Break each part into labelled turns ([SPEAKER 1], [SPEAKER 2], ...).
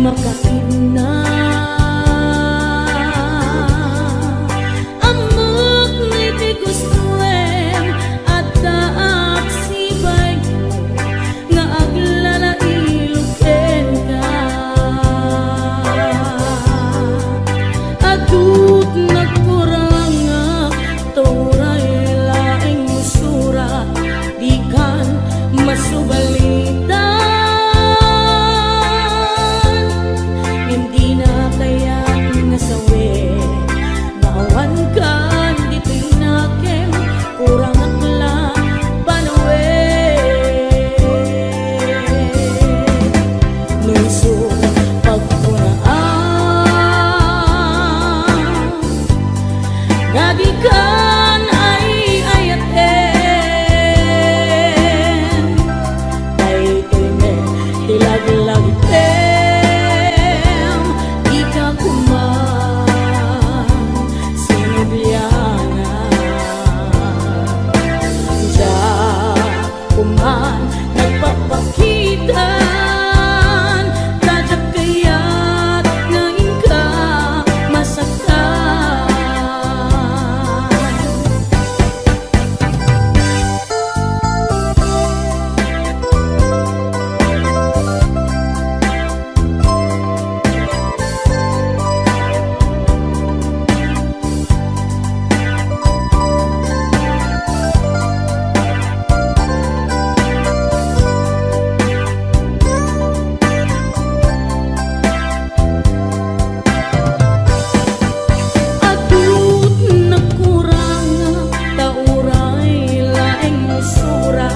[SPEAKER 1] makaina amok ni tigustuem at taak sibay nga aglalailuken ka adut nagkurang nga turay laing musura di kan masubalitan hindi na kaya ngasawi bawan kan dito'y nakem kurang akla panawe nuso pagpunaan gagikan ay ayaten ay kime tilag-lagtem di ka kuman sinubyana siya kuman nagpapakitan tadyak kaya't ngayon ka masaktan adut nagkurang tauray laing musura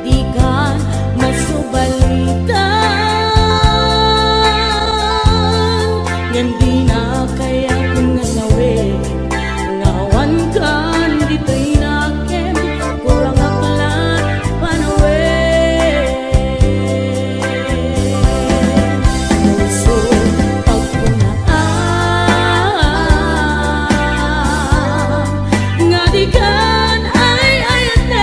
[SPEAKER 1] di kan masubalitan yan di na kaya kung nasawi ngawan kan dito'y nakem kurang aklat panawe nuso pagpunaan nga di kan ay ayaten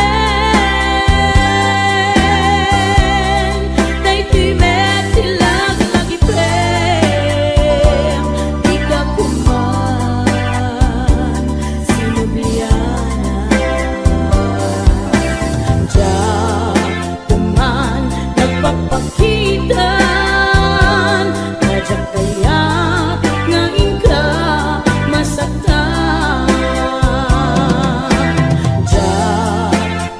[SPEAKER 1] daytoy met tilag-lagipem di ka kuman sinubyana diya kuman nagpapakitan tadyak kaya't ngayon ka masaktan diya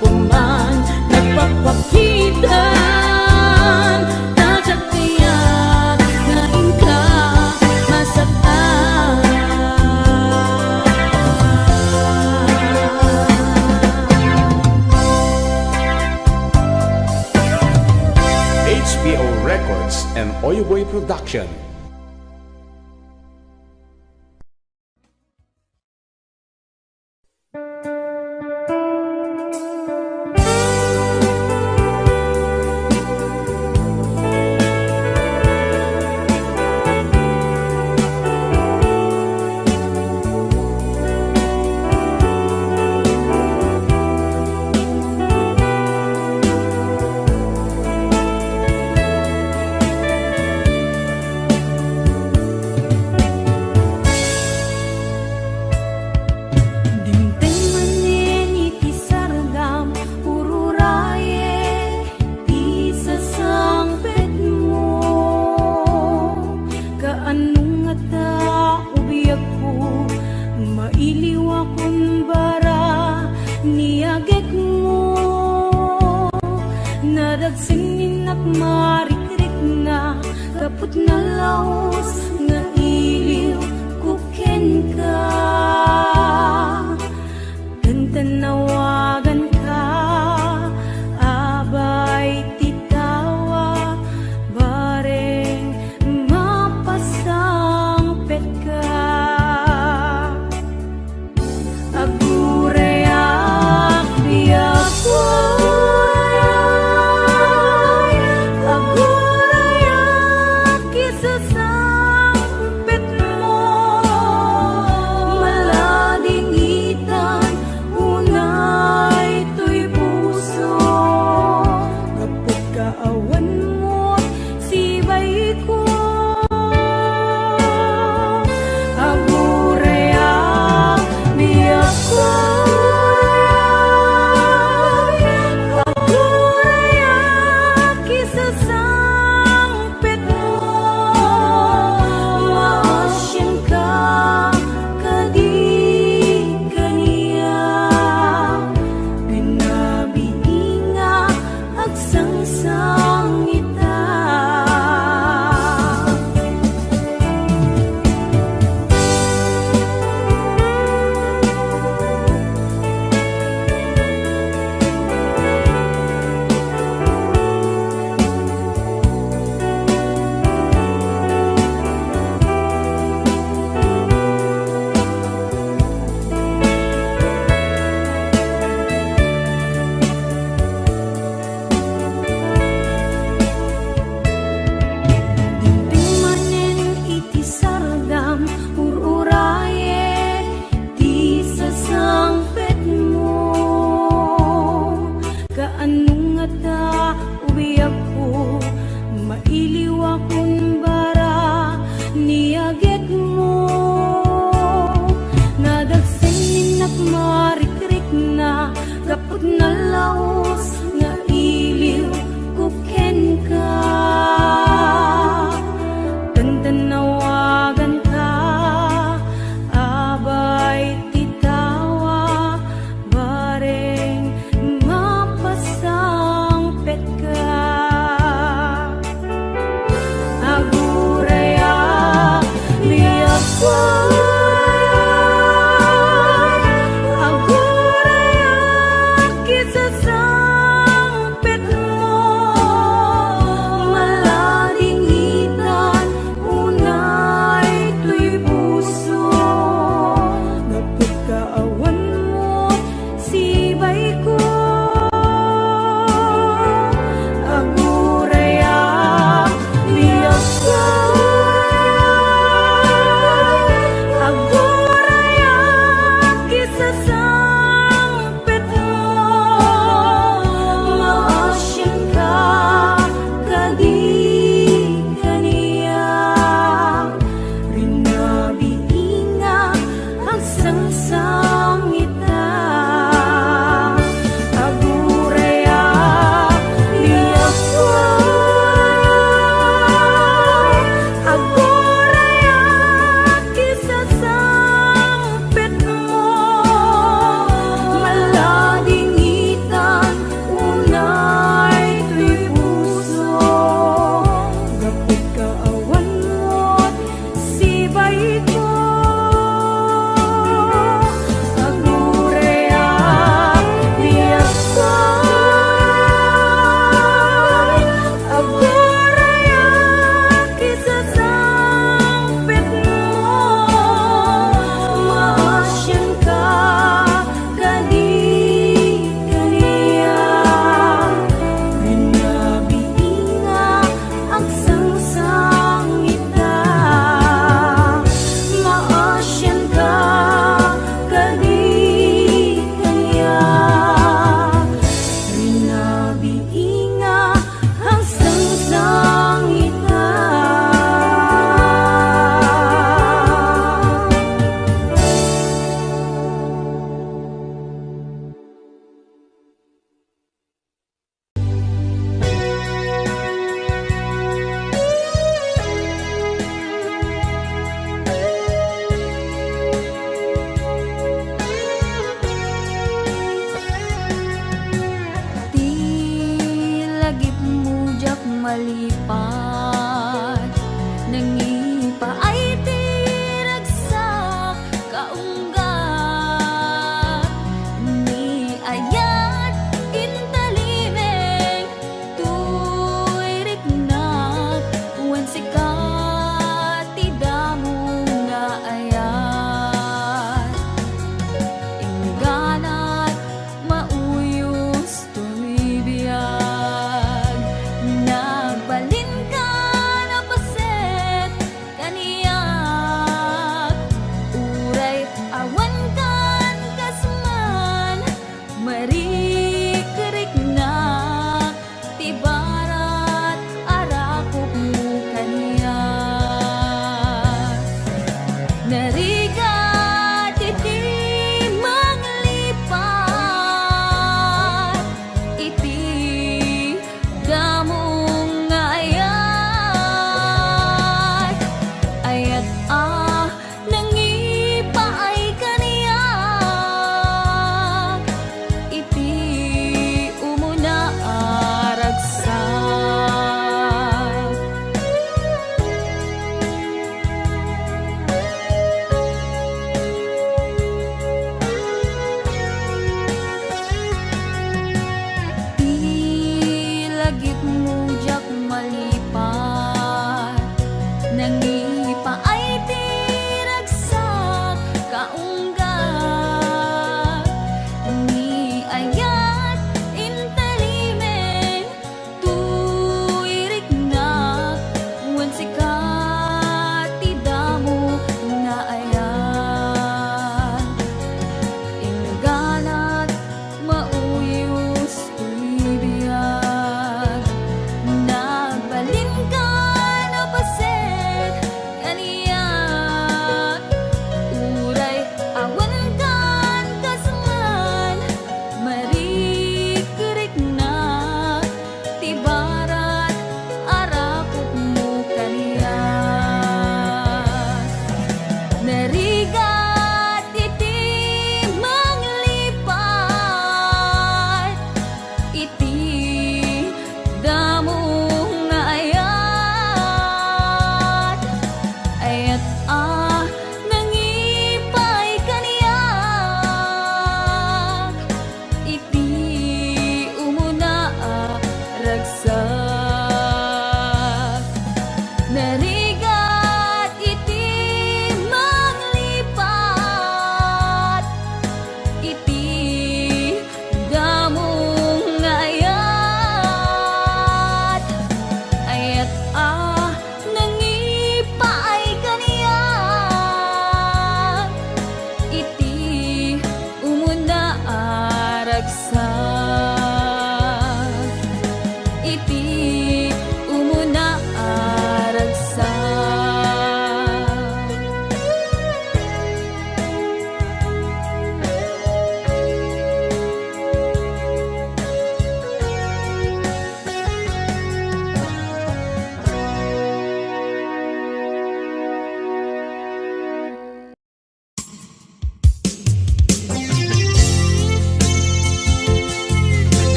[SPEAKER 1] kuman nagpapakitan tadyak kaya't ngayon ka masaktan
[SPEAKER 2] HBO Records and Oyoboy Production.
[SPEAKER 1] Dimteng maneni ti sargam ururaye ti sasangpet mo kaanong ata ubiyag ko mailiw akong bara niyagek mo nadagsingin ak marikrik na kaput na laos nga iliw kuken ka tanawagan ka abay titawa bareng mapasang pet ka agureyak biyak agureyak kisasang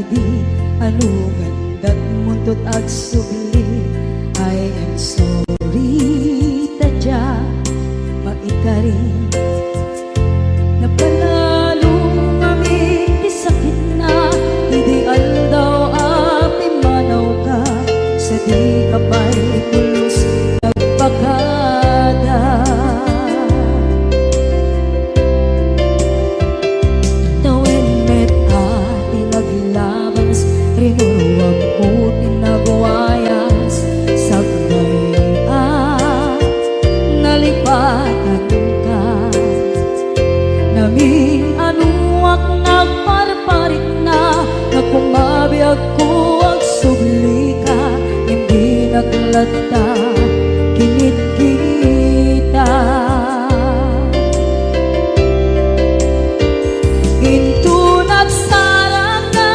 [SPEAKER 3] idi anugan muntot ag subli. I am sorry tadya maikari napalalo ngami isakit na idi aldaw api manaw ka sa di kapay pulos nagpagada. Tawin met ati naglabas rinuruwag ko tinagwayas sagbay nalipatan ka naming anuak nagparparit na nagkumabiyag ko ang subli ka hindi naglata kinit kita into nagsarang ka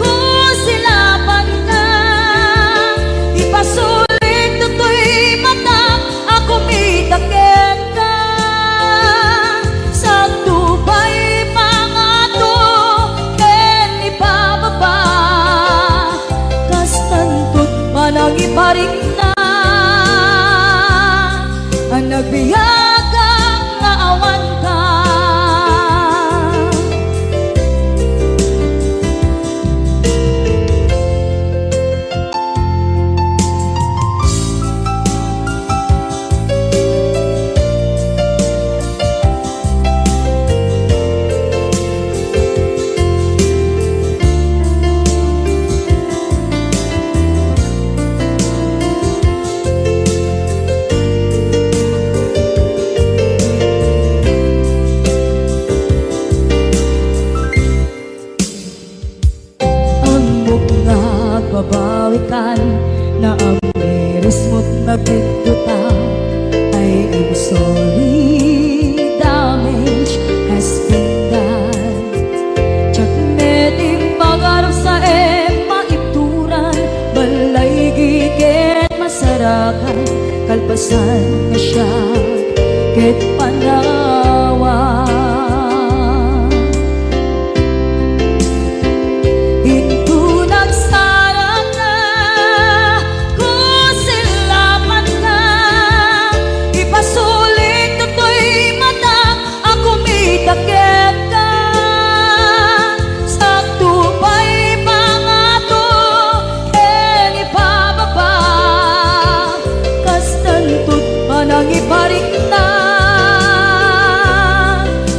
[SPEAKER 3] kung silapan ka ipasulit tutoy mata ako mitaken ka sa tubay pangato ken ipababa kastantot manang iparing na ang nagbiyagang nga awan ka. Babawikan na ang meres mo't nagpitutan. I am sorry, damage has been done. Tsak meting pangarap sa maipturan balay gigit masarakan kalpasan nga siya ket panawa. Iparing na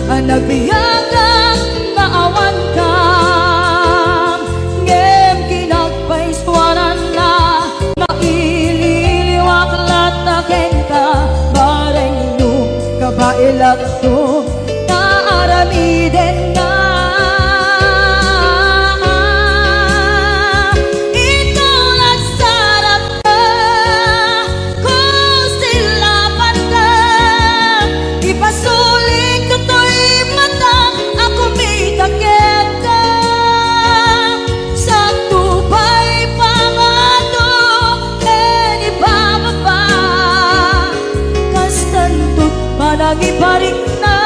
[SPEAKER 3] ang nagbiyagang naawan ka ngem kinagpaiswanan na maililiwak lataken ka bareng nung kabailag to naaramiden na. Manang iparing na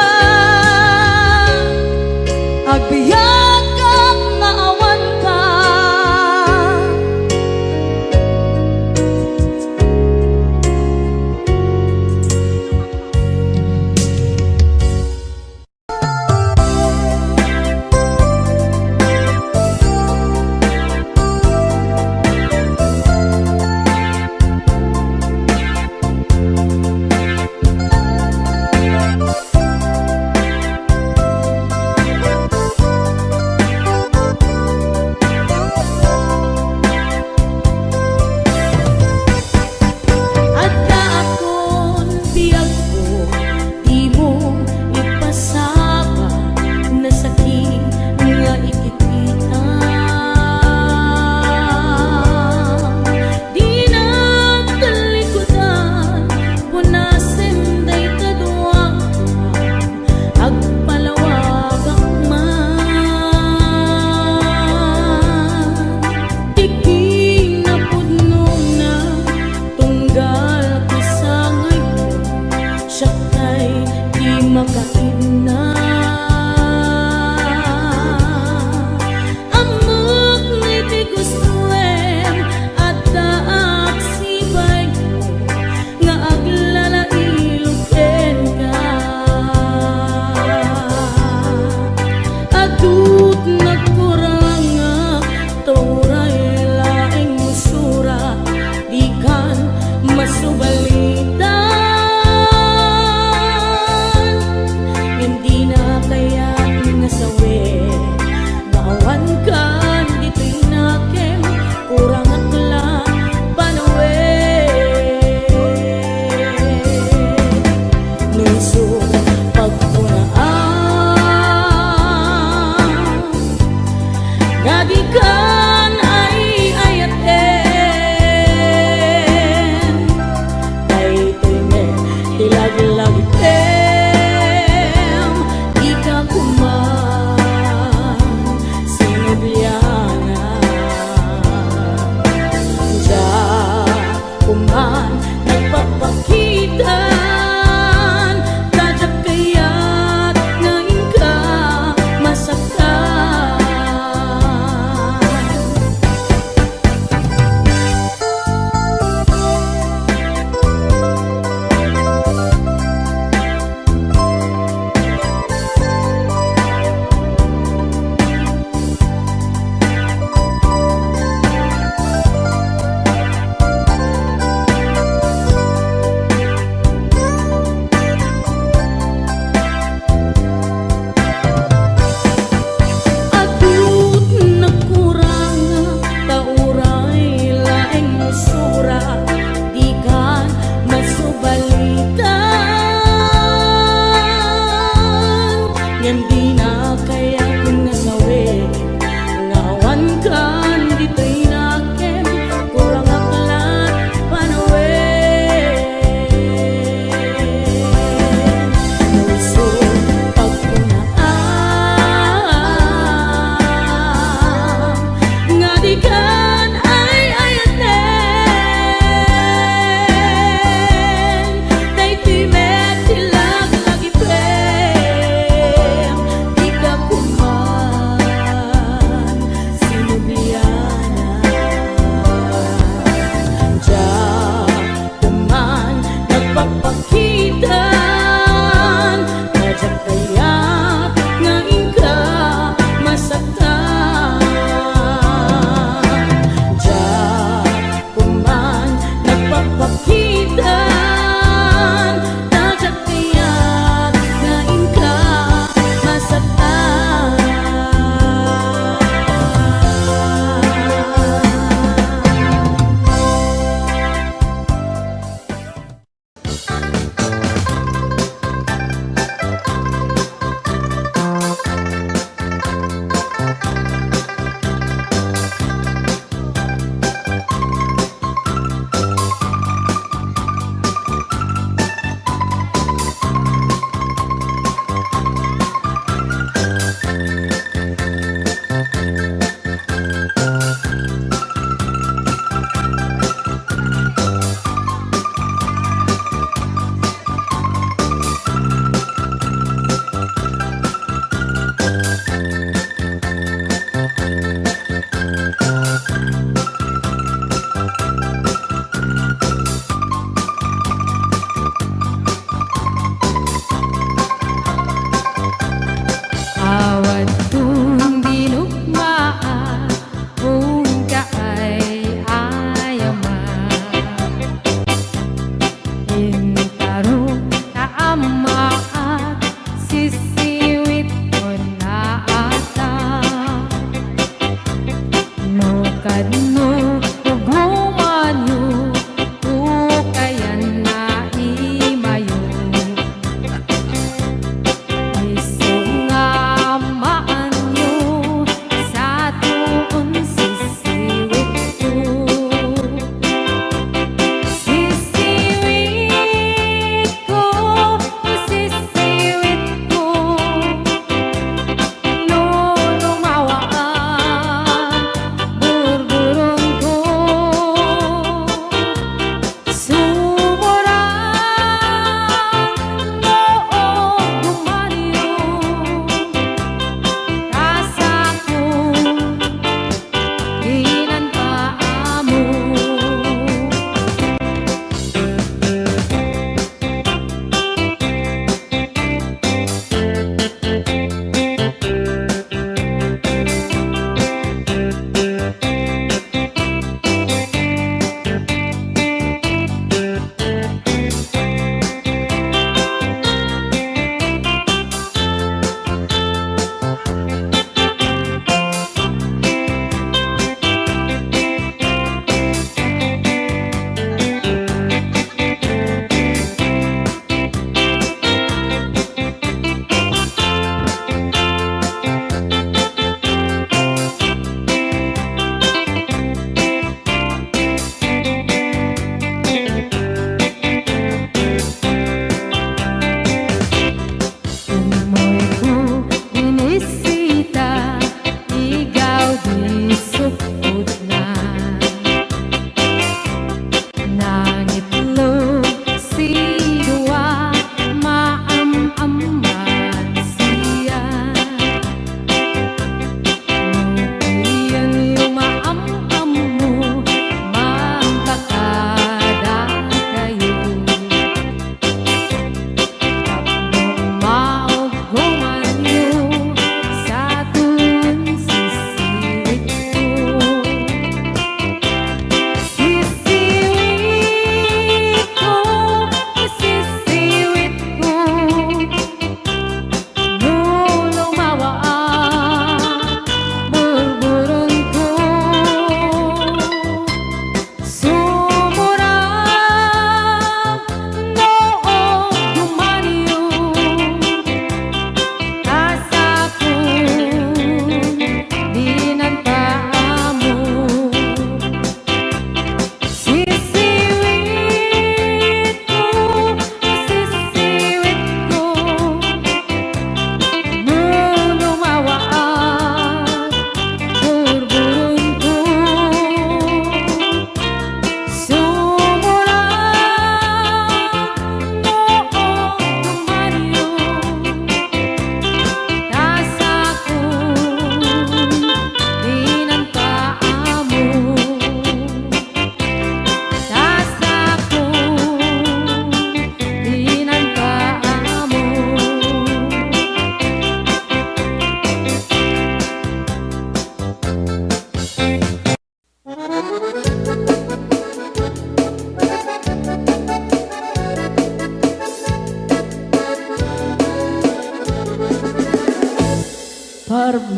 [SPEAKER 1] ko man nagpapakitan, tadyak kaya't ngayon ka masaktan.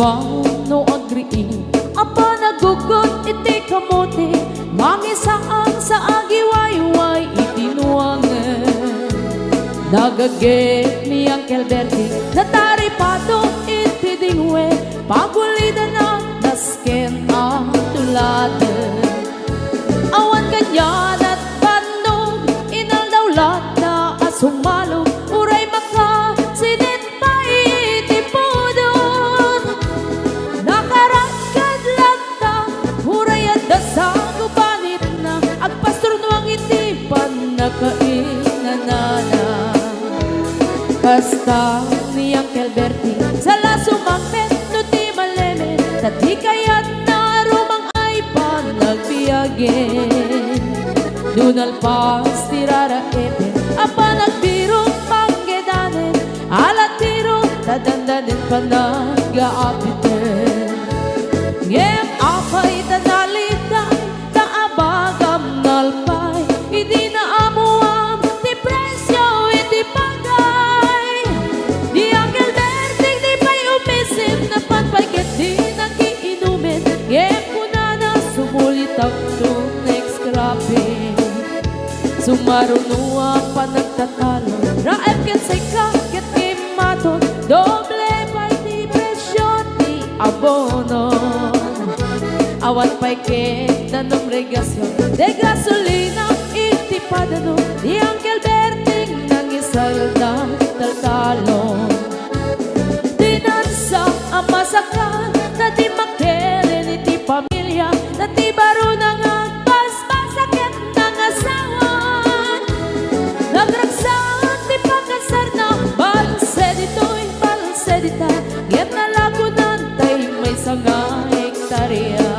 [SPEAKER 3] Barbaw no agriin apa nagugot iti kamote mangisaan sa agiwayway itinuangan nagaget mi Uncle Bertie nataripado iti dingwe pagulida na nasken ang tuladan awan kanyan at panog inaldawlat na asumalo uray maka sinit pa itipudon nakaragkad lagta uray at dasang ubanit na agpastor nuang itipan nakainanana kasta ni Uncle Bertie sala sumangpet no ti malemen tati kayat na rumang ay panagbiyagen dunal pas tirara ete apa nagbirong panggedanen alat tiro tadandanin panag-aapiten ngem apay tanalitan taabagam nalpay hindi na amuam ti presyo iti pagay di Uncle Bertie di pa'y umisim na panpayket di nagiinumin ngem kuna na sumulit ang next scrapping sumarunua pa nagtatalo raep ket say kaket kimaton doble pa'y ti presyo ti abono awan pa'y ket nanong regasyon de gasolina iti padano di Uncle Bertie nangisal na taltalon dinansa ang masakan na di makeren iti pamilya na ti baro na nga paspasaket ng asawan nagragsak ti pagkasar na balsedito'y balsedita ngem nalagunan tay may sanga hektarya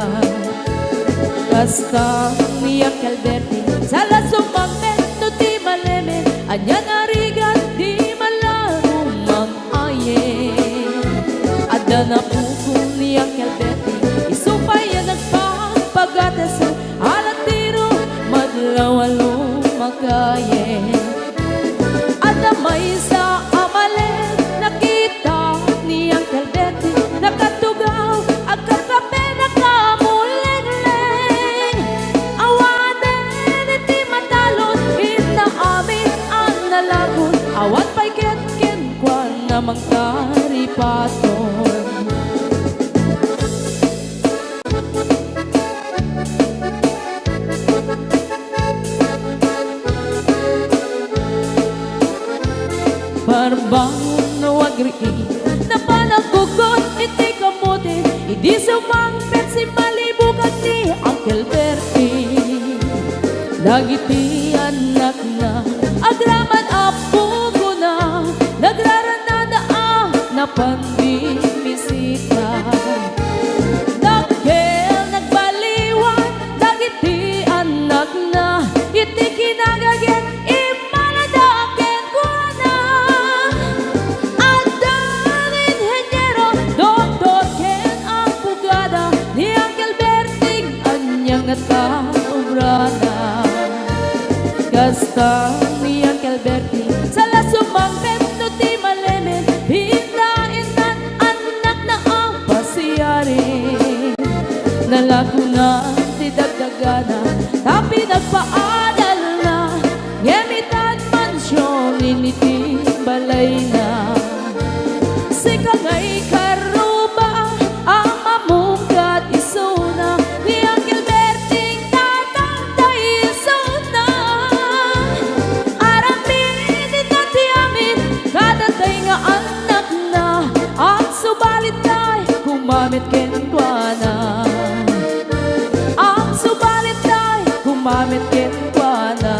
[SPEAKER 3] kasta ni Uncle Bertie sala sumangpet no ti malemen anyan arigan di malarumang ayen ada na puko ni Uncle Bertie isupay yan nagpapagatas alat tiro madlawalo makayen ada may sa amalen nakita ni Uncle Bertie nakatugaw agkakape nakamuleng-leng awanen iti matalon inaamin ang nalagon awan pa'y ketken kwa namang karipaton Barbaw no agriin na panagkugot iti kamote hindi sumangpet si malibugan ni Uncle Bertie dagiti anak na agraman apo ko na nagraranada na pandimisita nagkel nagbaliwan dagiti anak na iti kinagaget imaladaken ko na adan inhenyero doktor ken ang pugada ni Uncle Bertie anyang at kaubrana kasta ni Uncle Bertie sala sumangpet no ti malemen hindain anak na ang pasiyari nalagunan ti dagdagana tapi nagpaadal na ngemitan mansyon initi balay na sikangay karuba ang mamungkat isuna ni Uncle Bertie tatantay isuna aramin itati amin kadatay nga anak na at subalit tay kumamit kenkwana ang subalit tay kumamit kenkwana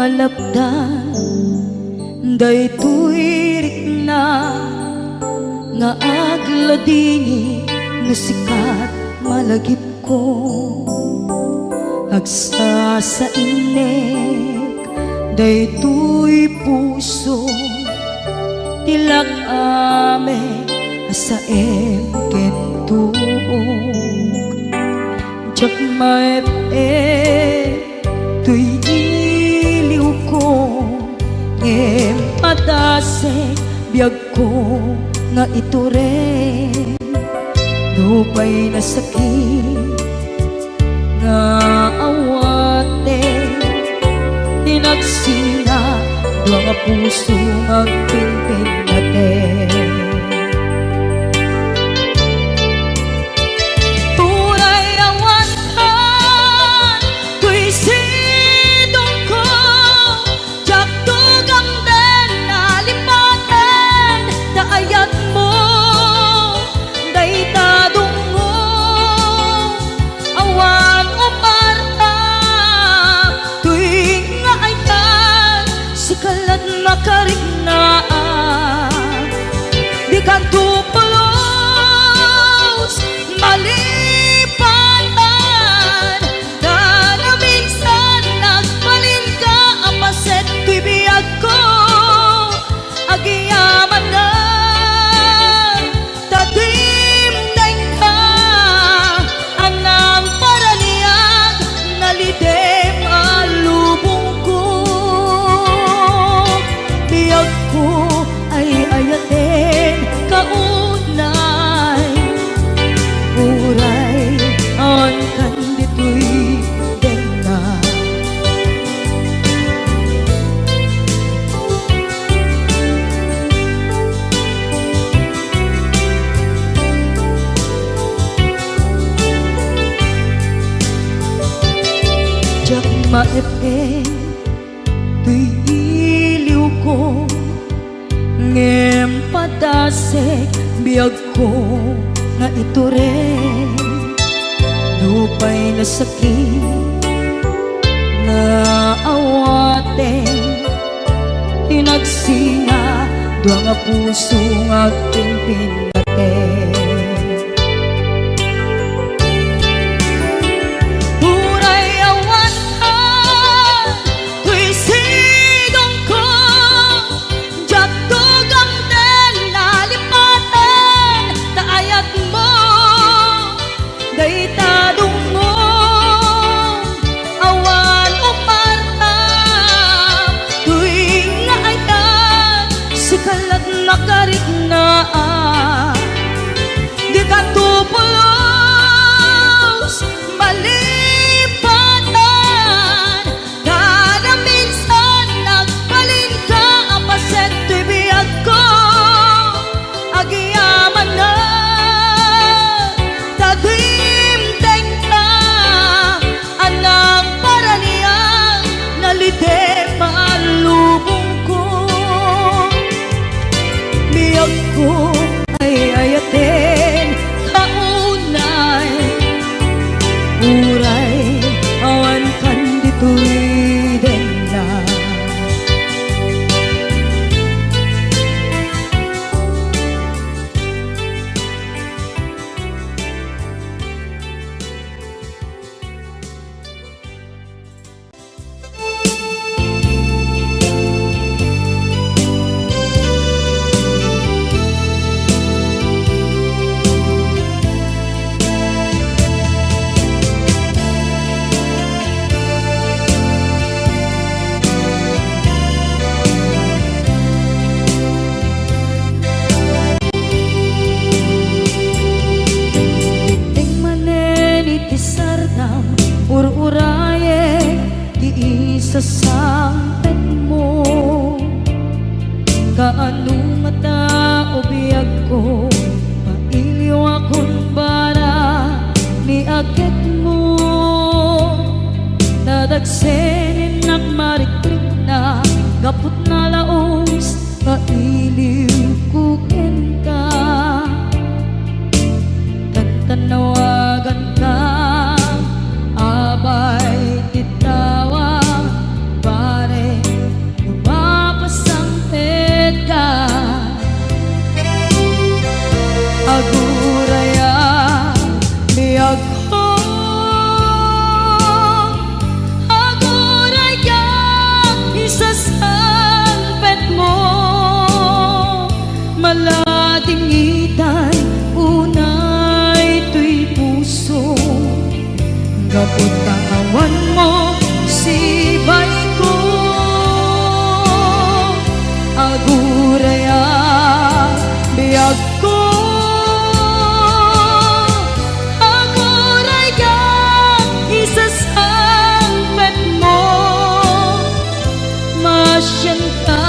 [SPEAKER 1] malapdan daytoy rikna nga agladini nga sikat malagip ko agsa sa inek daytoy puso tilak ame asaem kentuog jak maep tuy iliw ko ngem padase biag ko nga ito rin lupay na sakit nga awate tinagsina dua nga puso magpinpin natin puray awatan tuy sidong ko jak tugang den nalipaten taayat mo daytadong mo awan umarta tuwing nga ayan sikalat makarignaang di kan tupulos malipatan na minsan nagbalin ka apaset tuy biyag ko agiyaman na tatimneng ka anang paraniyag nalidem alubong ko biyag ko ay ayaten kaunay uray ang kandito'y denga jak maepe tuy iliw ko ngem padasek biag ko nga ito rin lupay na sakit na awate tinagsinga dua nga puso nga pinpinaten puray awatan tuy sidong ko jak tugang den nalipaten taayat mo daytadong mo awan umarta tuwing nga ayan sikalat makarignaang di ka tupulos malipatan kada minsan nagbalin ka apaset tuy biyag ko agiyaman na tagimteng ka anang paraniyang nalidem alubong ko biyag ko ay ayaten kaunay uray awan kandito'y denla ur-uraye di isa sampen mo kaano mata o biyag ko mailiw akong bara ni agit mo nadagsenin nagmarikrik na gapot na laos mailiw kukin ka tantanawagan ka abay titawa pare Kapag katawan mo sibay ko, aguraya biyag ko, aguraya isasampet mo, masyan ka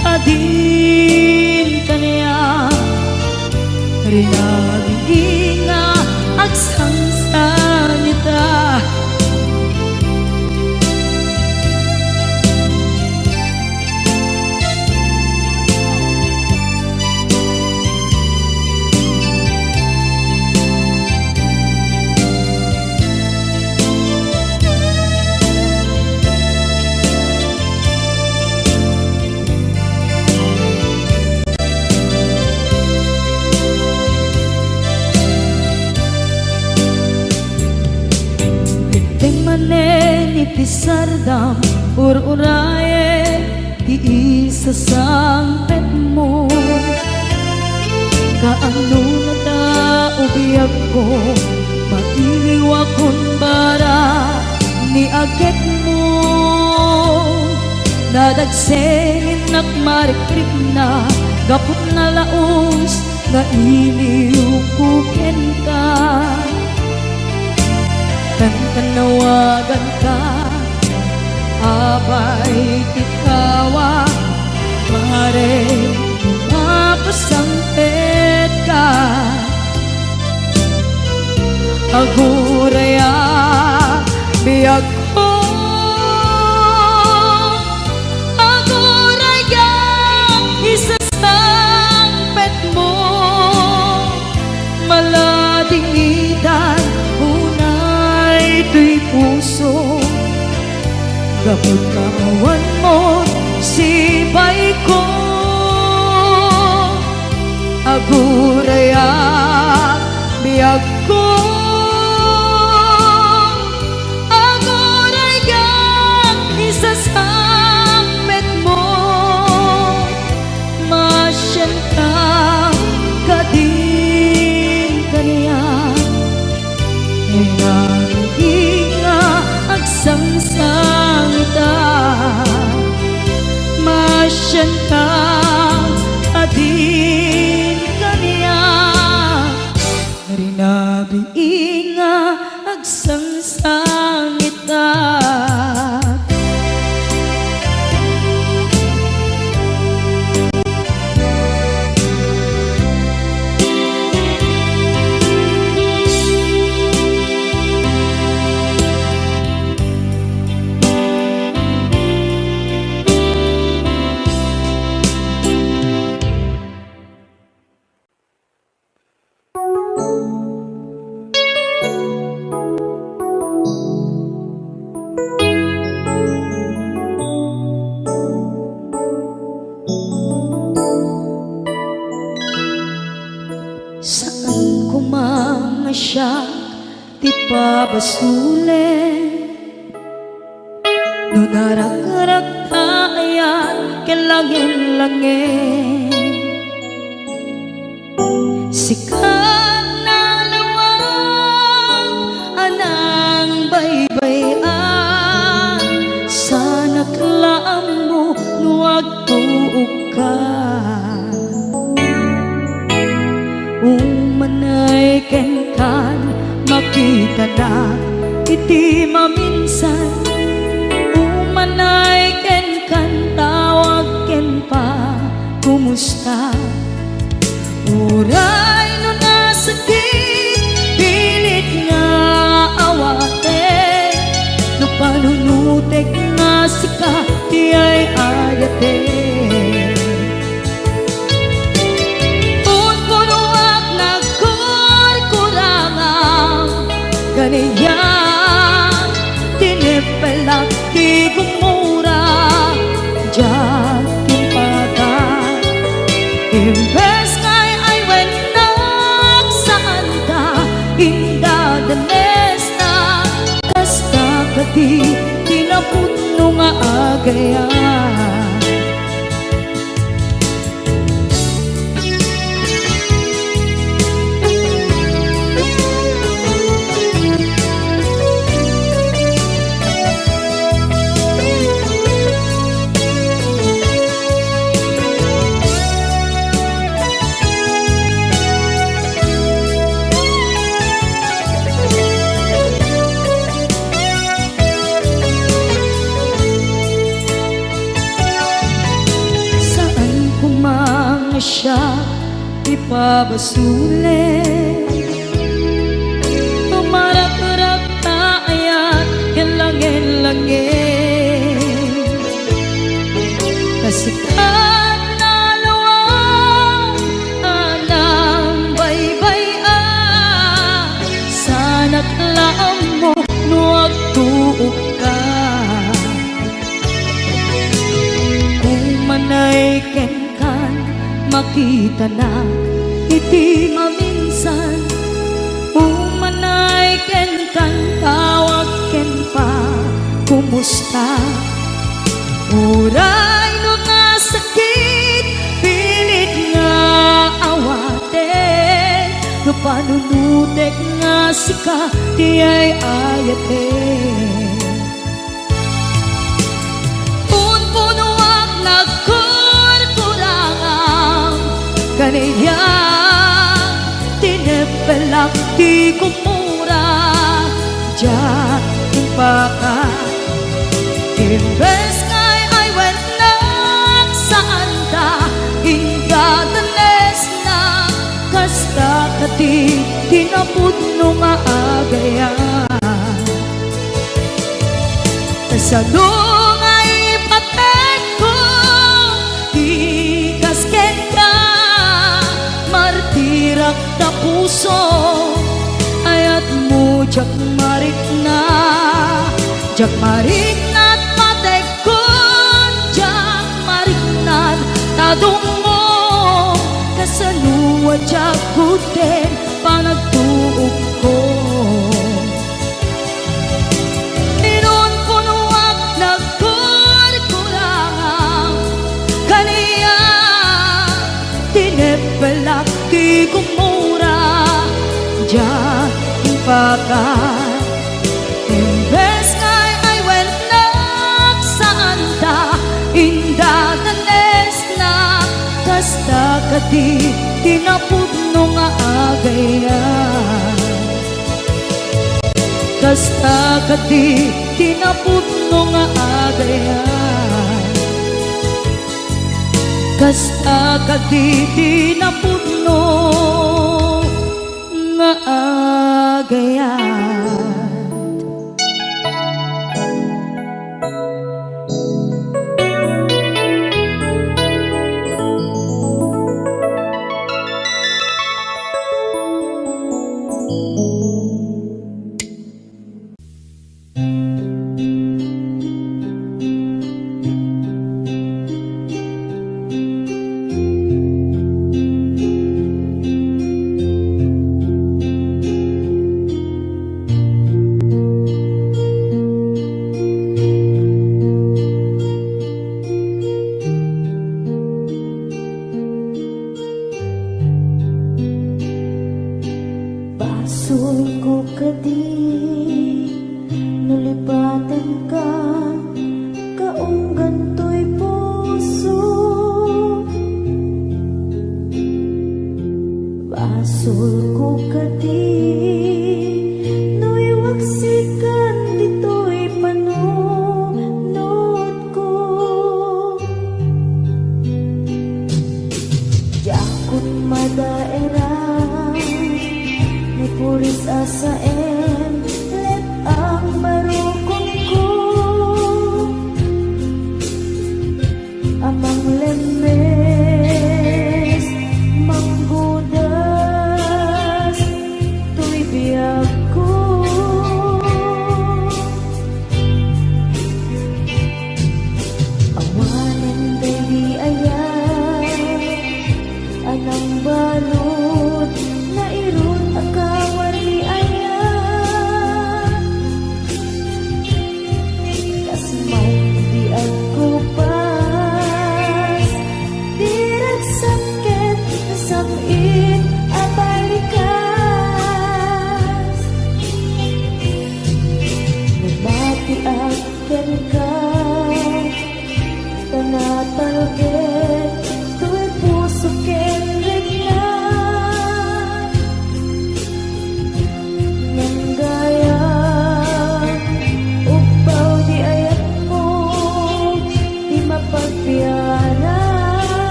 [SPEAKER 1] kadin kanya, rinagi nga agsangsanita. Iti sardam ur-uraye ti isasampet mo, kaano na ta ubiyag ko, mailiwa kun bara ni aget mo, nadagsengin nak marikrip na gapot na laos nga iliw kuken ka. Tanawagan ka, abay tikawa, mare mapasampet ka. Aguraya biyag ko, aguraya isasampet mo, malading itan ito'y puso. Kapag kawan mo sibay ko, aguraya biyag ko, aguraya isasampet mo, masyan ka kadin kanya, agsangsanita, masyan ka adin kanya, rinabi nga agsangsanita. Saan ko mga siya ti pabasule, no narak-arak tayan kelangin-langin, sikat na lawang anang baybayan, sana klaan mo nuwag tuog ka. Umanay ken kan makita na iti maminsan, umanay ken kan tawag ken pa kumusta. Uray no nasakit pilit nga awate, no panunutek nga sika di ay ayate. Kaniyan tinipelak di gumura diyan timpagan, imbes kay ay wenak saan ka indadanes na kasta kati tinaputno nga agayan. siya ipabasulit. Tumarak-rak taayat kilangin-langin, kasikat na luwang anang baybay-an. Sana't laam mo nuwag tuog ka, kung manay kenkan makita na iti maminsan. Umanay ken kan tawag ken pa kumusta. Uray no nga sakit pilit nga awaten, no panunutek nga sika di ay ayaten. Punpunuak nagkurkurangang kaniya, tinepelak di kumura. Diyan impaka imbes kay ay wenak saan ta ingadanes na kasta kati tinapudno nga agayan. Tasano nga ipatek ko di kasken ka, martirak na puso ayat mo jak marik na. Jak marik na't patek ko, jak marik na't tadong mo, kasaluwa jak kuten panagtuog ko. Inon punuak nagkurkurangang kaniya, tinepelak di kumura. Diyan impakan imbes kay ay wenak saan ta indadanes na kasta kati tinapudno nga agayan. Kasta kati tinapudno nga agayan. Kasta kati tinapudno nga agayan.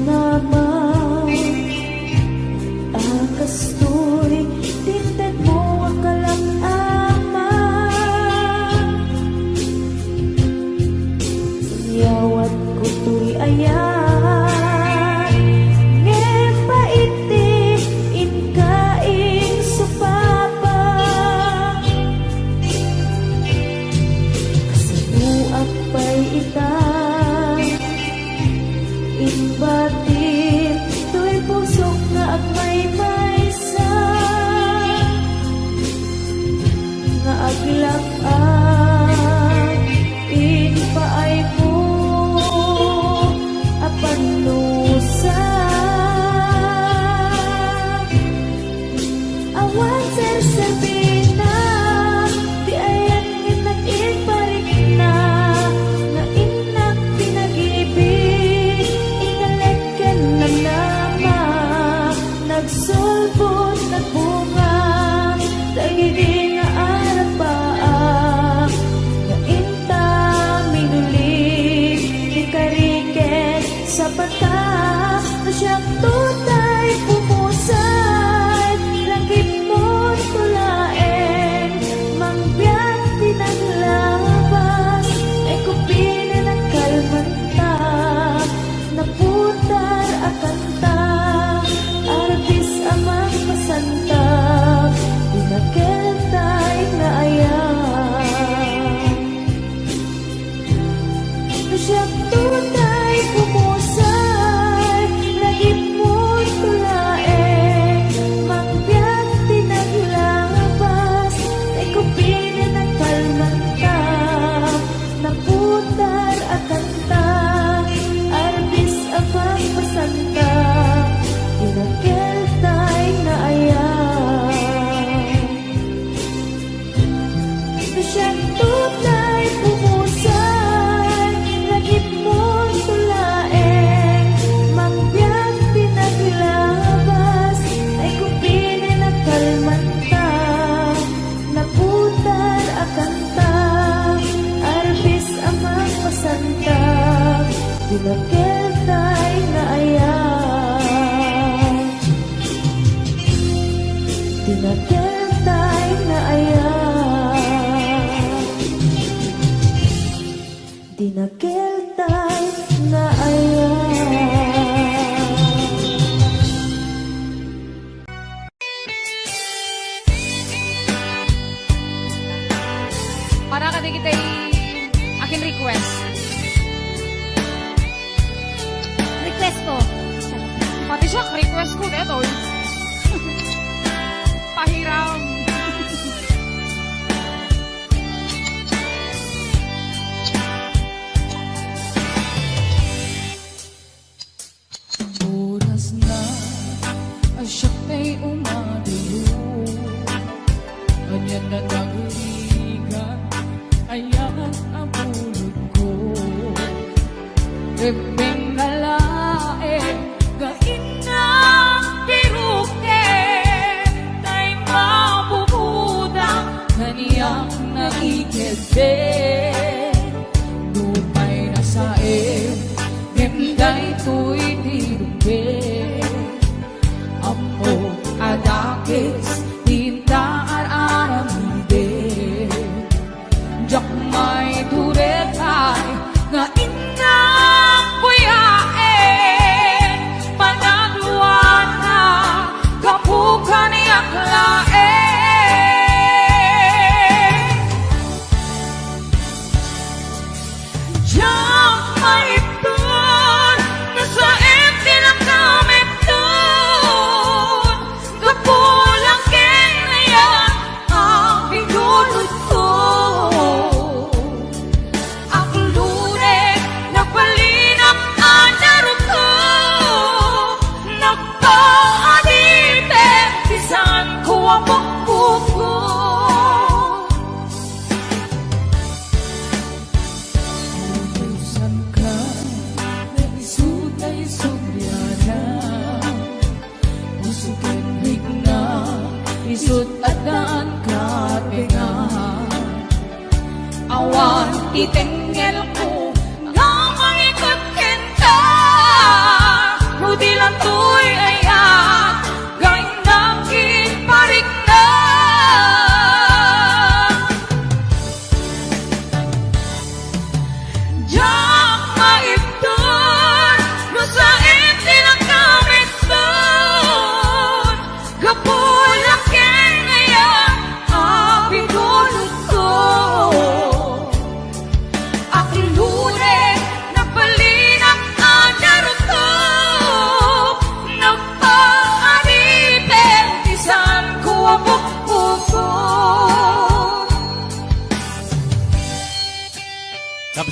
[SPEAKER 1] naman akasturi tinted mo akalang ama yawat ko turi ayan ngepaiti inkaing supapa kasabuak pa'y itang inbatin tu'y pusok nga agmay maysa nga aglak-ak inpaay mo apanusa awan sersabina di ayan inak inparik na nga inak pinag-ibig inaleken ng nama nagsulbot nagbunga dagiti nga arapaa nga inta minulig di kariket sa bata na siyang tutay pumusay langit mo tulaeng mangbiyak pinaglabas ay kupinin ang kalmanta naputar akanta arbis amang masanta pinakentay na ayan na siyang tunay pumusay lagip mo tulaeng mangbiyak pinaglabas ay kupinin ang kalmanta naputar akanta arbis amang masanta pinakentay na ayan na siyang tunay pumusay lagip mo tulaeng mangbiyak pinaglabas ay kupinin ang kalmanta naputar akanta arbis amang masanta pinakentay na ayan pinakentay na ayan dinakentay na ayan.
[SPEAKER 3] Para ka kita akin request.
[SPEAKER 1] Request ko.
[SPEAKER 3] Pati siya, request ko neto. Pahiram. Oras na asyak na'y umadayo Ganyan na nagligan Ayan ang bulod ko Rebeng nalae Gain na piruke Tay mabubudang Kaniyang nakikete Lupay na sae Gemday to'y tiruke Amo adakis Tintaan aramide Jak may turetay Nga inang buyae Panagluan na Kapukan niyak lae Jak may tun Nasa empty ng kamit tun Kapulang kinayan Ang pinulot ko Ang lune Nagpalinap anarot ko Nagpaadite Bisan ko ang pagpupo Utusan ka Naisutay subyana Usukin higna Isut at daan ka pinga Awan titengel ko Nga mangikot kinta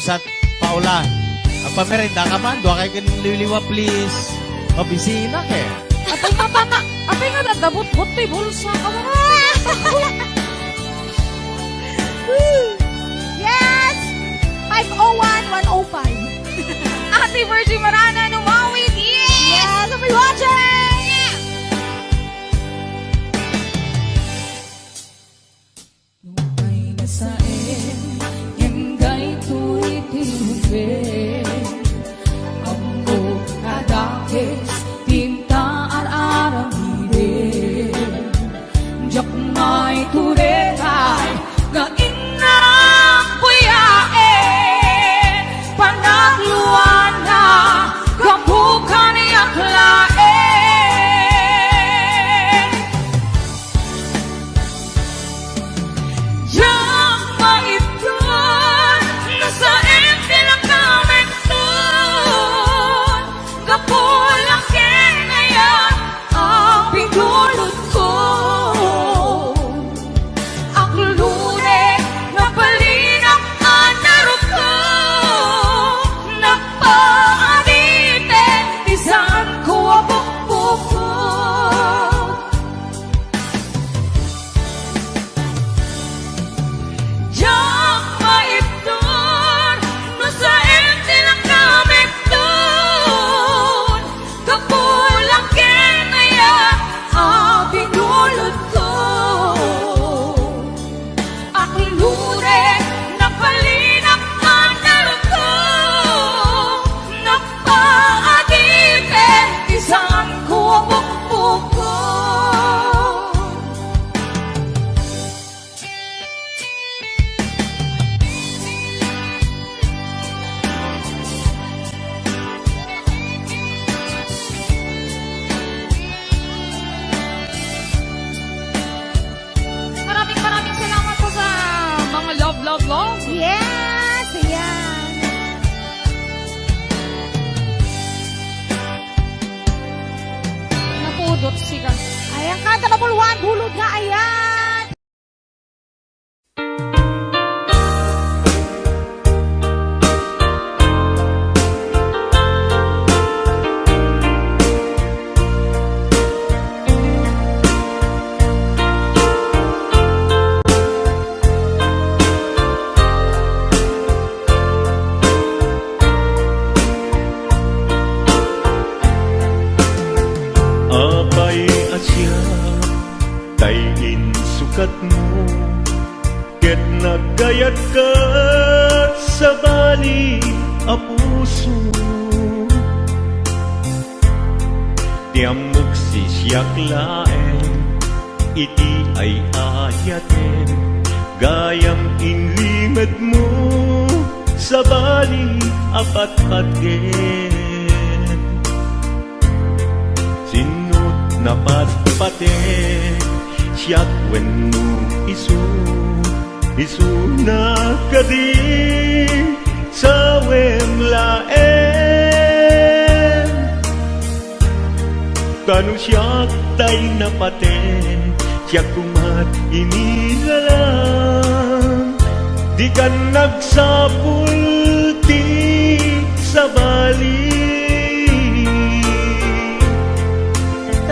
[SPEAKER 4] bulsat paulan. Ang pamerenda ka man, doon kayo liliwa please. Mabisina ke.
[SPEAKER 3] Apay nga dadabot-bot to'y bulsa ka mo.
[SPEAKER 5] Yes! 501-105.
[SPEAKER 3] Ate Virgie Marana, numawid. Yes!
[SPEAKER 5] Yes! I'll be watching!
[SPEAKER 1] Lumay na sa yang gay tulitin Ambo kadakis tinta ar-arang hirin Jak may turetay nga inang puyae Panagluan na kapukan yaklae Yang maipon nasa empty lang namin doon Kapulang kinayan ang pinulot ko Ang lune na palinak ang naruko Napaanite isang ko abok-boko Yang maipon no sa empty lang namin doon Kapulang kinaya ang pinulot ko Ang lure ng palinak ang naruko Napaadite isang ko abok-boko
[SPEAKER 3] Maraming salamat po sa mga love.
[SPEAKER 5] Yes! Ayan!
[SPEAKER 3] Napudot siya.
[SPEAKER 5] Ayan ka, tababuluan, bulog nga, ayan!
[SPEAKER 6] Apay asya, tayin sukat mo, ket nagayat ka sa bali a puso. Tiamok si siyak laeng, iti ay ayaten, gayam inlingad mo sa bali apat-paten. Sinut na patpate siyak wenno isu na kadi sa wemlaen kanu siyak tay na paten siyak kumat inilalang di kan nagsapulti sa bali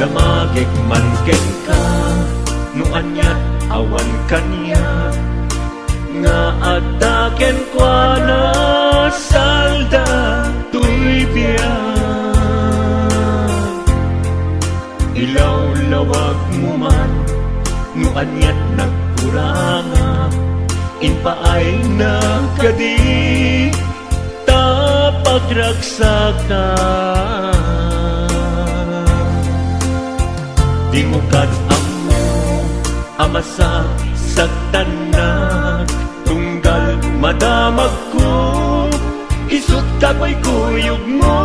[SPEAKER 6] Damagik man ken ka, no anyat awan kanya, nga ataken kwa na salda tuy biyak. Ilaw-lawag mo man, no anyat nagkuranga, inpaay na kadi, tapagragsakan. Di mo amo amasa sa tanak tunggal madamag ko isut kakoy kuyog mo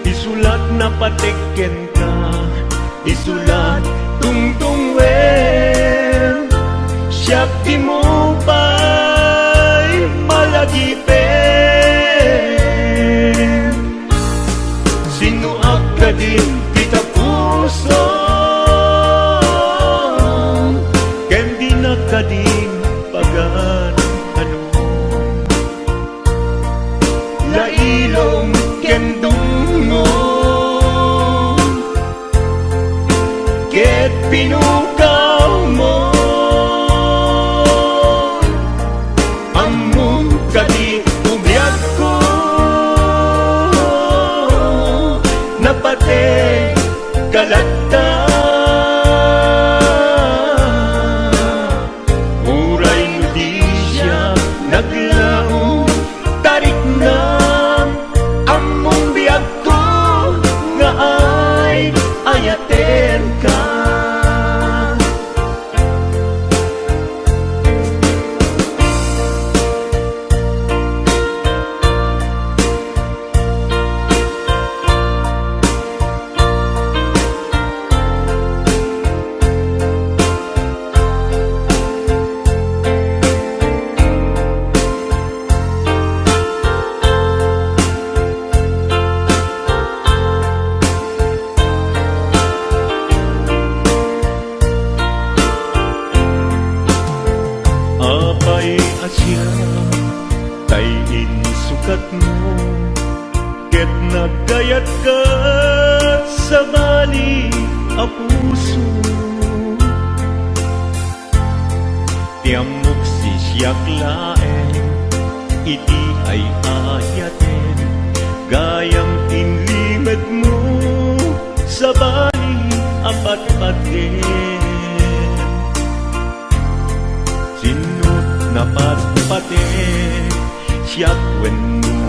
[SPEAKER 6] isulat na patikken ka isulat tungtungwen siyak di mo pa'y malagipen sinuak ka din kita puso kendi na ka din pag kendungo ket pinukaw mo among kadi ubiyag ko napate kalagta uray no di siya naglaong tarik na among biyag ko nga ay ayaten ka. Apay asya tayin sukat mo ket nagayat ka sa bali a puso tiamok si siyak laeng iti ay ayaten gayang inlimed mo sa bali apat paten sinut napatpate siyak wenno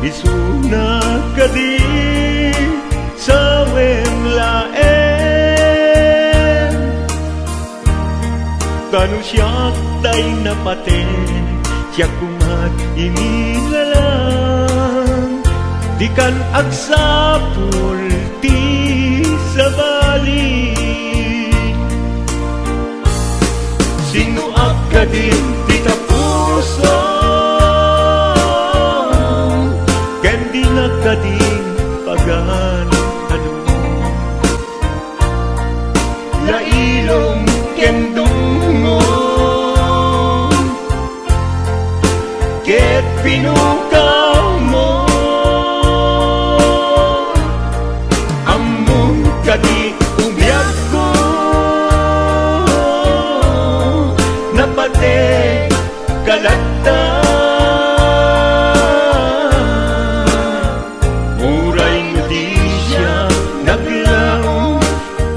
[SPEAKER 6] isu na kadi sa wemlaen kanu siyak tay napaten siyak kumat inilalang di kan agsapul ti sa bali sino akadin di kapuso ken di nakadin pagan ano lailom ken dungo ket pinukaw mo among kadi ubiyag ko napate kalagta muray no di siya naglaong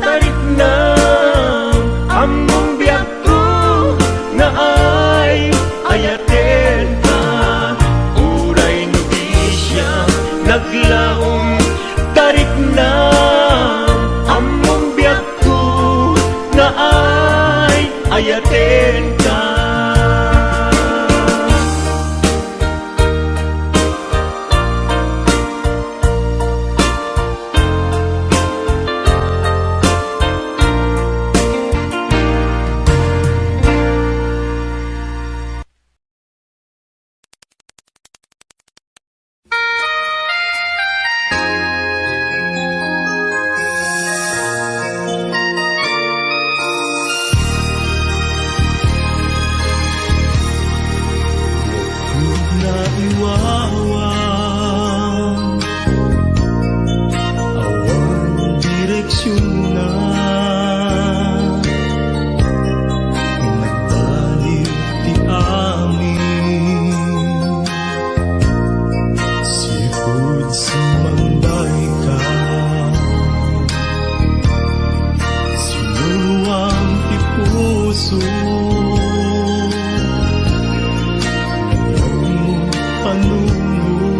[SPEAKER 6] tarik na among biyag ko na ay ayaten ka muray no di siya naglaong tarik na among biyag ko na ay ayaten ka. Naiwawang awang direksyon na nagbalik ti amin sipud sumanday ka sinuwang ti puso panunod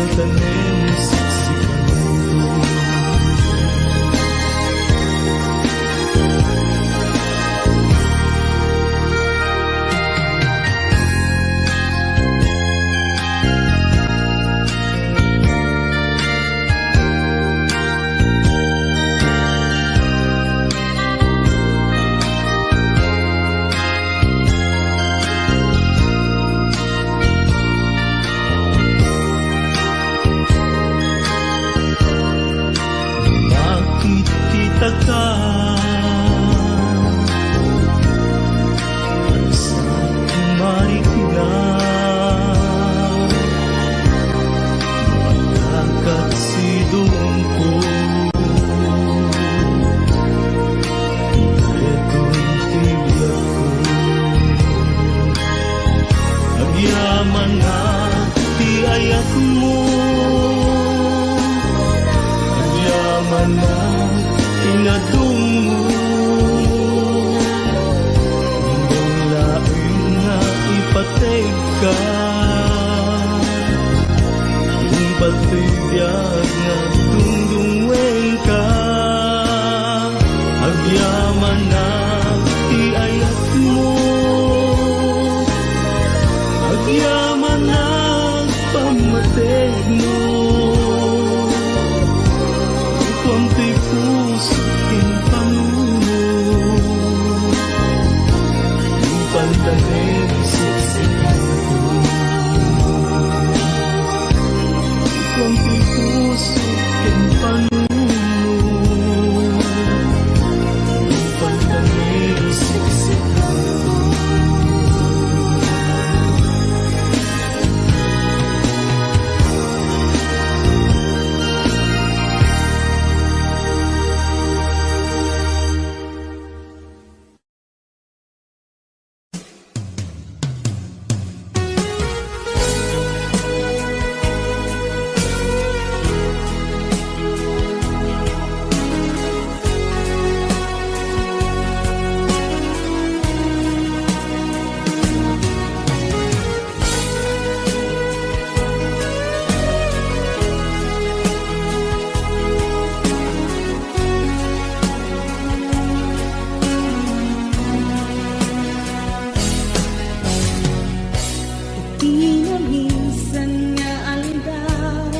[SPEAKER 6] paltanim siksikan. Nakikita ka at sa marikina, magkakatsidong ko. Ito'y tiyak ko. Agyaman na tiayak mo, agyaman na inadong mo. Hindang laing na ipateg ka, yung patibiyag na dungdungweng ka. Agyaman na iayat mo, agyaman na pamateg mo. Konti puso king panuno, yung pantanim siksikan ko. Konti puso king panuno, yung pantanim siksikan ko.
[SPEAKER 1] Pinamisan nga aldaw,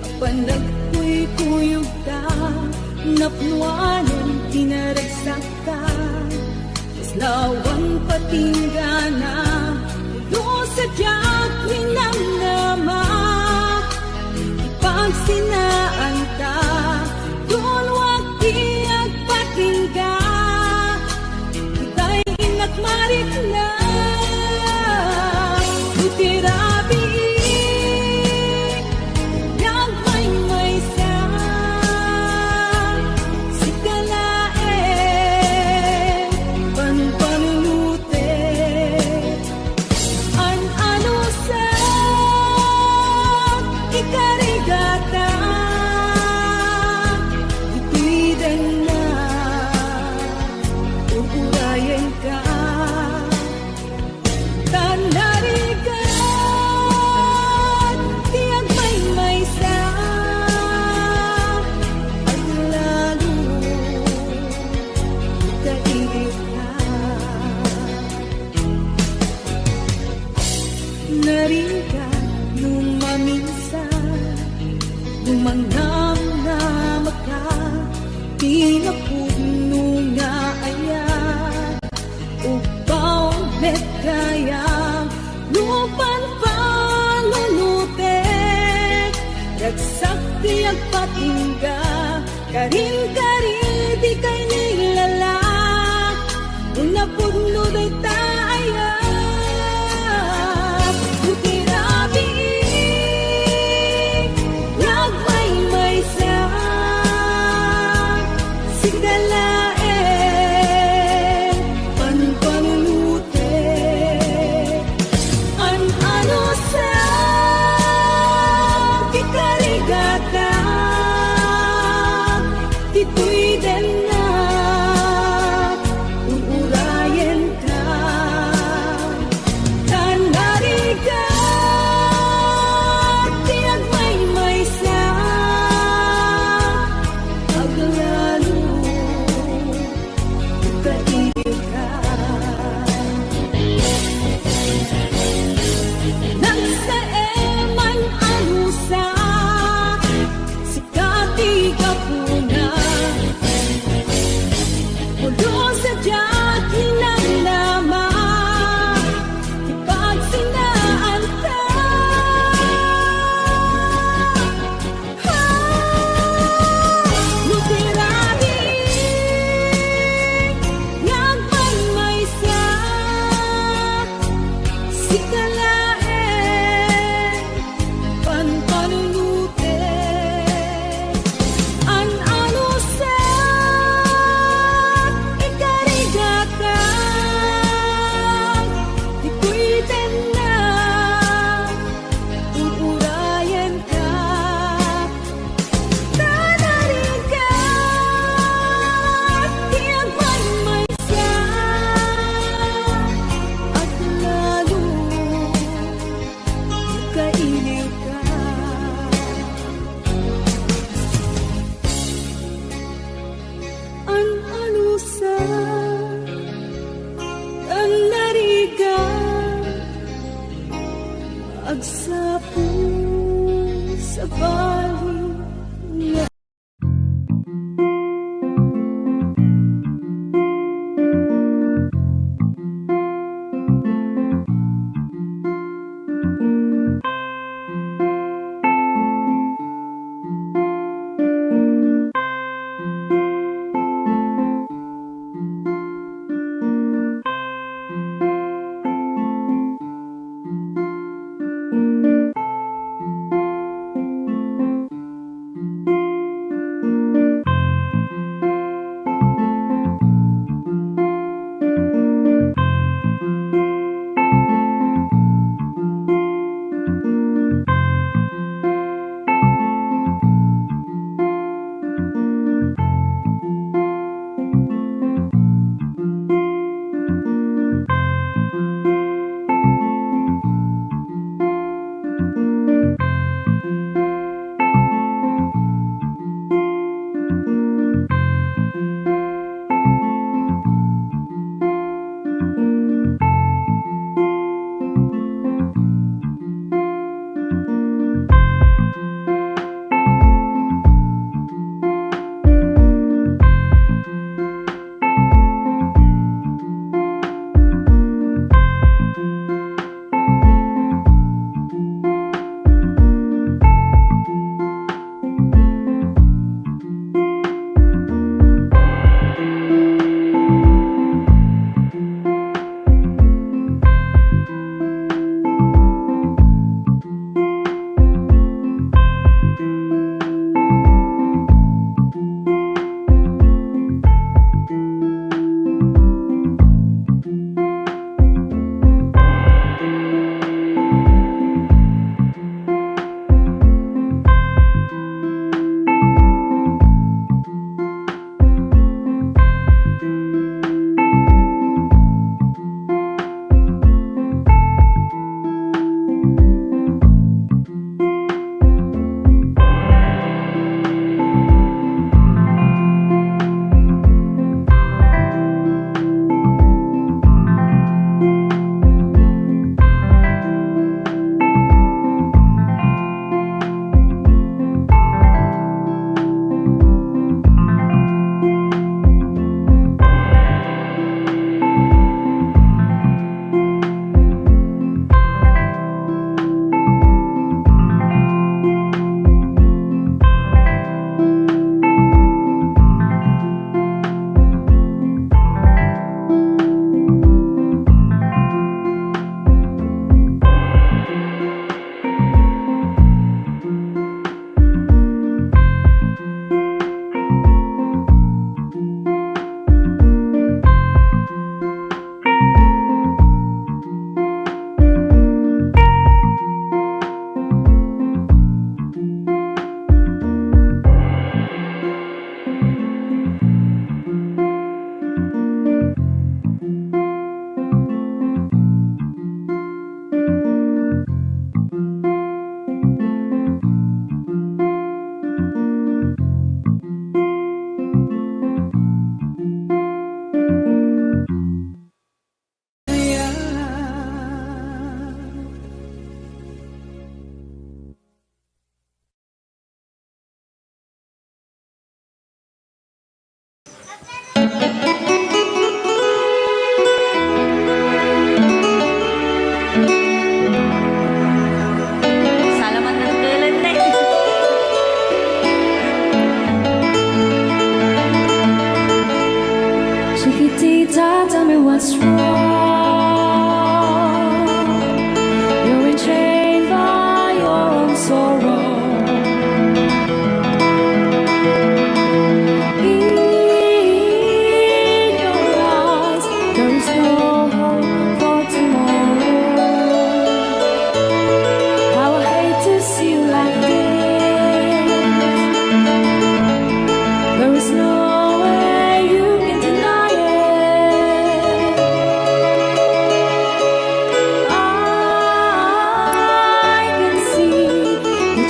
[SPEAKER 1] apan nagkuy-kuyog ta, napnuanan pinaragsak ka, maslawan patinggana, ulo sa diyak winamnama, ipagsinaan ta, doon wag tiyag patingga, kita'y inakmarik na. Tirabi, yagmay may sa sikalae, panpanulute, an-ano sa ikarigata, itidan na, ugurayan ka, tanarigan. Naringka nung maminsan, gumanam na maka, pinapuno nga ayat, upaw met kaya, lupan palulute, ragsak tiyag patingga, karin-karin di kay nilala, unapuno day tayo. Ito'y din na uurayan ka.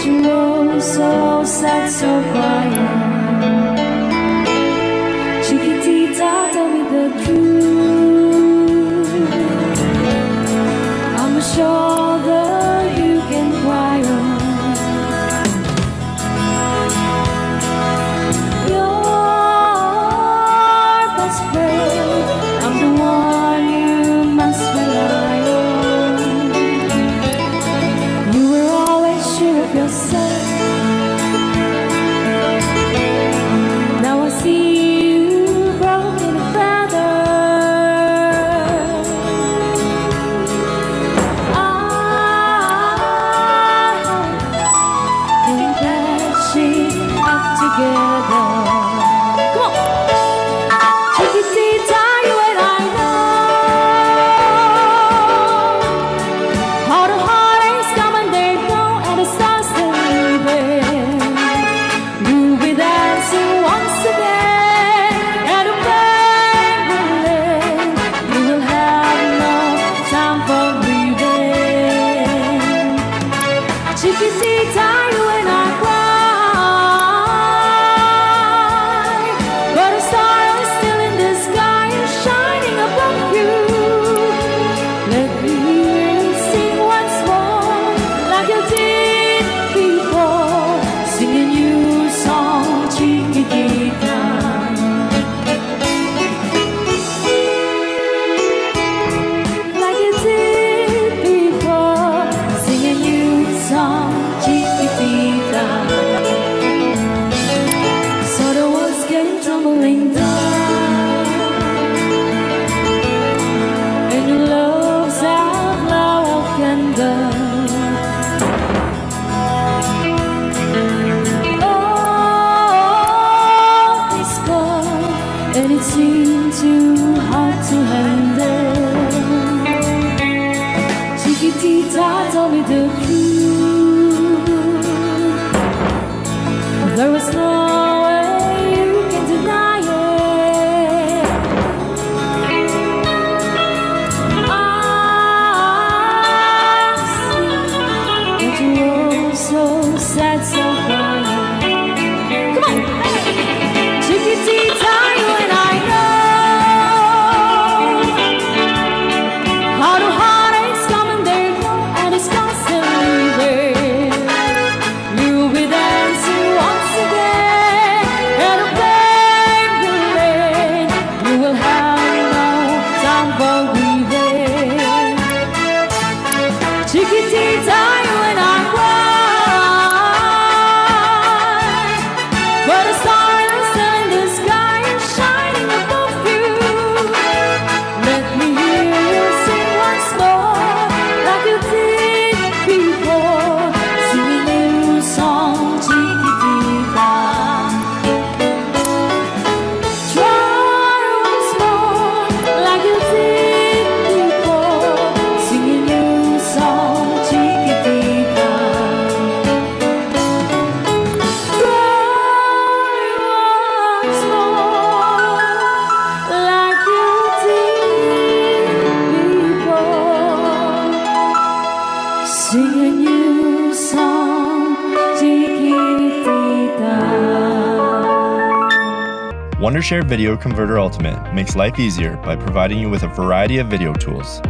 [SPEAKER 1] you look so sad, so quiet. Chiquitita, tell me the truth. I'm a shoulder you can cry on. Your best friend, I'm the one you must rely on. You were always sure of yourself. Now I see you broken and battered. And patching up together. Come on! Chiquitita, you and I know how the heartaches come and they go, and the stars they leaving. You'll be dancing once again, and the pain will end. You will have no time for breathing. Chiquitita, you and I cry, but a star is still in the sky and shining above you. Let me hear you sing once more, like you did before, singing you song, Chiquitita. Like you did before, singing you song, Chiquitita. So the walls came tumbling down, and your love's outlaw candle. Oh, it's gone, and it seemed too hard to handle. Chiquitita, tell me the truth. There was no way you can deny it. I see that you were so sad, so quiet. Come on! Chiquitita, you and I know how the heartaches come and they go, and it's constantly leaving. You'll be dancing once again, and the pain will end. You will have no time for grieving. Chiquitita, you and I cry, but a star is still in the sky and shining above you. Let me hear you sing once more, like you did before, singing you song, Chiquitita. Try once more, like you did before, singing you song, Chiquitita. Try once more, like you did before, singing you song, Chiquitita.
[SPEAKER 7] Wondershare Video Converter Ultimate makes life easier by providing you with a variety of video tools.